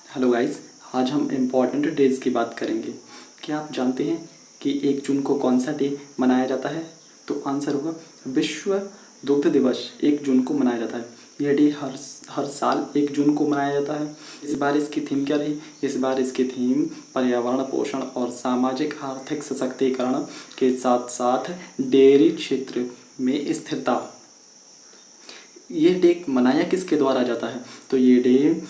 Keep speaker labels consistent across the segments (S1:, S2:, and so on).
S1: Hello guys, आज हम important days की बात करेंगे। क्या आप जानते हैं कि 1 जून को कौन सा डे मनाया जाता है? तो आंसर होगा विश्व दुग्ध दिवस 1 जून को मनाया जाता है। यह डे हर साल 1 जून को मनाया जाता है। इस बार इसकी थीम क्या रही? इस बार इसकी थीम पर्यावरण, पोषण और सामाजिक आर्थिक सशक्तिकरण के साथ साथ डेयरी क्षेत्र में स्थिरता। ये डे मनाया किसके द्वारा जाता है? तो ये डे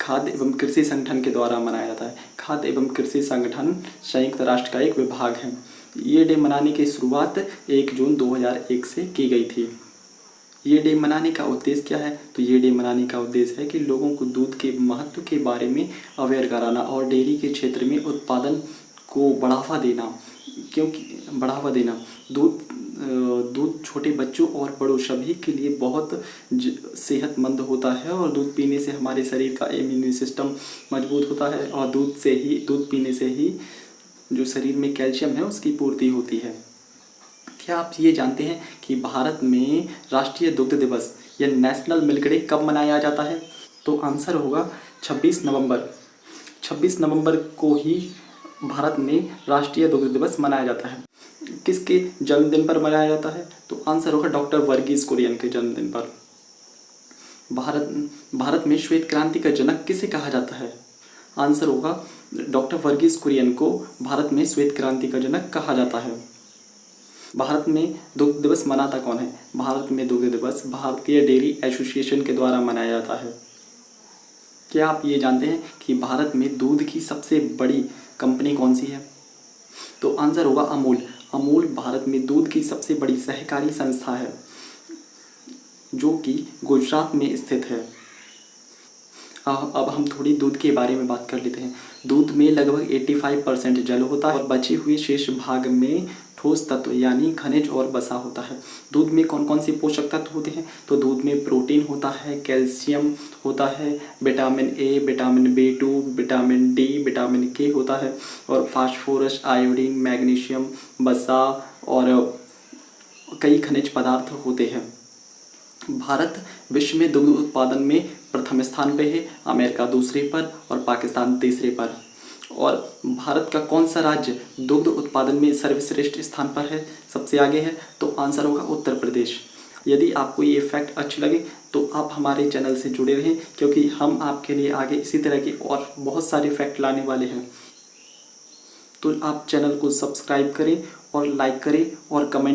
S1: खाद्य एवं कृषि संगठन के द्वारा मनाया जाता है। खाद्य एवं कृषि संगठन संयुक्त राष्ट्र का एक विभाग है। ये डे मनाने की शुरुआत 1 जून 2001 से की गई थी। ये डे मनाने का उद्देश्य क्या है? तो ये डे मनाने का उद्देश्य है कि लोगों को दूध के महत्व के बारे में अवेयर कराना और डेयरी के क्षेत्र में उत्पादन को बढ़ावा देना। क्योंकि बढ़ावा देना दूध छोटे बच्चों और बड़ों सभी के लिए बहुत सेहतमंद होता है और दूध पीने से हमारे शरीर का इम्यून सिस्टम मजबूत होता है और दूध पीने से ही जो शरीर में कैल्शियम है उसकी पूर्ति होती है। क्या आप ये जानते हैं कि भारत में राष्ट्रीय दुग्ध दिवस या नेशनल मिल्क डे कब मनाया जाता है? तो आंसर होगा 26 नवंबर। 26 नवंबर को ही भारत में राष्ट्रीय दुग्ध दिवस मनाया जाता है। किसके जन्मदिन पर मनाया जाता है? तो आंसर होगा डॉक्टर वर्गीस कुरियन के जन्मदिन पर। भारत में श्वेत क्रांति का जनक किसे कहा जाता है? आंसर होगा डॉक्टर वर्गीस कुरियन को भारत में श्वेत क्रांति का जनक कहा जाता है। भारत में दुग्ध दिवस मनाता कौन है? भारत में दुग्ध दिवस भारतीय डेयरी एसोसिएशन के द्वारा मनाया जाता है। क्या आप ये जानते हैं कि भारत में दूध की सबसे बड़ी कंपनी कौन सी है? तो आंसर होगा अमूल। अमूल भारत में दूध की सबसे बड़ी सहकारी संस्था है जो कि गुजरात में स्थित है। अब हम थोड़ी दूध के बारे में बात कर लेते हैं। दूध में लगभग 85% जल होता है और बचे हुए शेष भाग में ठोस तत्व यानी खनिज और वसा होता है। दूध में कौन कौन से पोषक तत्व होते हैं? तो दूध में प्रोटीन होता है, कैल्शियम होता है, vitamin A, vitamin B2, vitamin D, vitamin के होता है और फास्फोरस, आयोडीन, मैग्नीशियम, वसा और कई खनिज पदार्थ होते हैं। भारत विश्व में दुग्ध उत्पादन में प्रथम स्थान पे है, अमेरिका दूसरे पर और पाकिस्तान तीसरे पर। और भारत का कौन सा राज्य दुग्ध उत्पादन में सर्वश्रेष्ठ स्थान पर है, सबसे आगे है? तो आंसर होगा उत्तर प्रदेश। यदि आपको ये फैक्ट अच्छे लगे तो आप हमारे चैनल से जुड़े रहें, क्योंकि हम आपके लिए आगे इसी तरह के और बहुत सारे फैक्ट लाने वाले हैं। तो आप चैनल को सब्सक्राइब करें और लाइक करें और कमेंट